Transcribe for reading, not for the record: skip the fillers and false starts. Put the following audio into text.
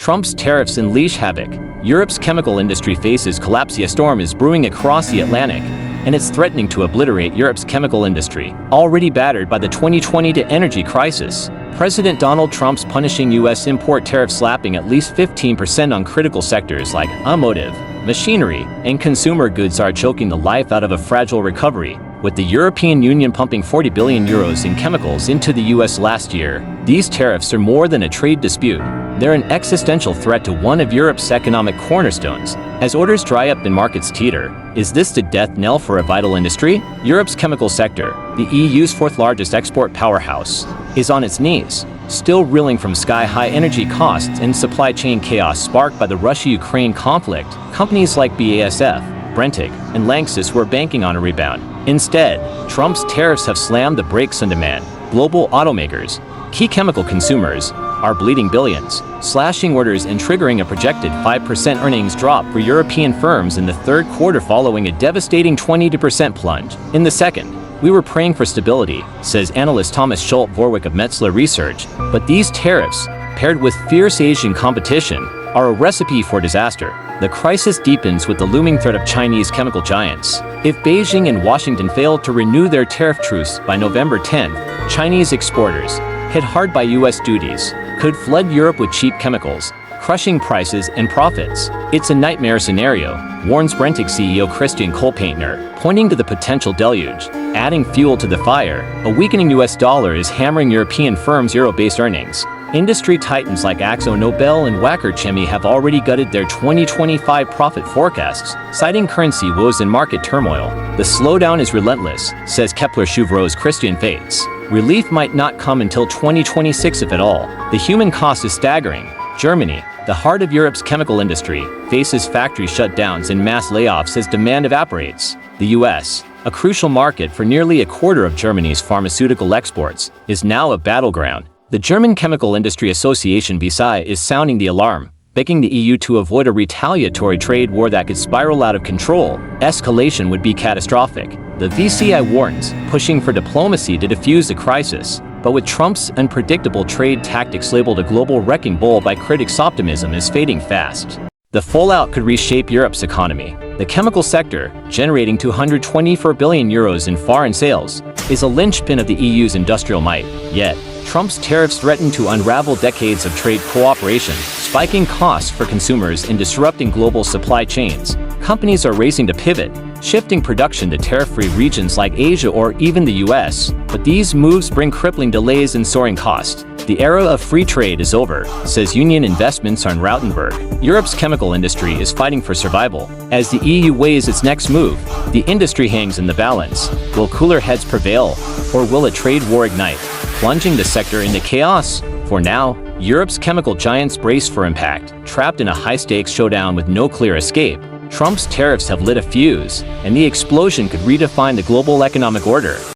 Trump's tariffs unleash havoc. Europe's chemical industry faces collapse. A storm is brewing across the Atlantic, and it's threatening to obliterate Europe's chemical industry, already battered by the 2020 energy crisis. President Donald Trump's punishing U.S. import tariffs, slapping at least 15% on critical sectors like automotive, machinery, and consumer goods, are choking the life out of a fragile recovery. With the European Union pumping €40 billion in chemicals into the US last year, these tariffs are more than a trade dispute. They're an existential threat to one of Europe's economic cornerstones. As orders dry up and markets teeter, is this the death knell for a vital industry? Europe's chemical sector, the EU's fourth-largest export powerhouse, is on its knees, still reeling from sky-high energy costs and supply chain chaos sparked by the Russia-Ukraine conflict. Companies like BASF, Brink, and Lanxess were banking on a rebound. Instead, Trump's tariffs have slammed the brakes on demand. Global automakers, key chemical consumers, are bleeding billions, slashing orders and triggering a projected 5% earnings drop for European firms in the third quarter, following a devastating 20% plunge in the second. We were praying for stability, says analyst Thomas Schultz-Vorwick of Metzler Research, but these tariffs, paired with fierce Asian competition, are a recipe for disaster. The crisis deepens with the looming threat of Chinese chemical giants. If Beijing and Washington fail to renew their tariff truce by November 10th, Chinese exporters, hit hard by U.S. duties, could flood Europe with cheap chemicals, crushing prices and profits. It's a nightmare scenario, warns Brink CEO Christian Kohlpaintner, pointing to the potential deluge. Adding fuel to the fire, a weakening U.S. dollar is hammering European firms' euro-based earnings. Industry titans like AkzoNobel and Wacker Chemie have already gutted their 2025 profit forecasts, citing currency woes and market turmoil. The slowdown is relentless, says Kepler Chevreux's Christian Fates. Relief might not come until 2026, if at all. The human cost is staggering. Germany, the heart of Europe's chemical industry, faces factory shutdowns and mass layoffs as demand evaporates. The US, a crucial market for nearly a quarter of Germany's pharmaceutical exports, is now a battleground. The German Chemical Industry Association (BSI) is sounding the alarm, begging the EU to avoid a retaliatory trade war that could spiral out of control. Escalation would be catastrophic. The VCI warns, pushing for diplomacy to defuse the crisis. But with Trump's unpredictable trade tactics labeled a global wrecking ball by critics, optimism is fading fast. The fallout could reshape Europe's economy. The chemical sector, generating €224 billion in foreign sales, is a linchpin of the EU's industrial might. Yet, Trump's tariffs threaten to unravel decades of trade cooperation, spiking costs for consumers and disrupting global supply chains. Companies are racing to pivot, shifting production to tariff-free regions like Asia or even the US, but these moves bring crippling delays and soaring costs. The era of free trade is over, says Union Investments on Rautenberg. Europe's chemical industry is fighting for survival. As the EU weighs its next move, the industry hangs in the balance. Will cooler heads prevail, or will a trade war ignite, plunging the sector into chaos? For now, Europe's chemical giants brace for impact, trapped in a high-stakes showdown with no clear escape. Trump's tariffs have lit a fuse, and the explosion could redefine the global economic order.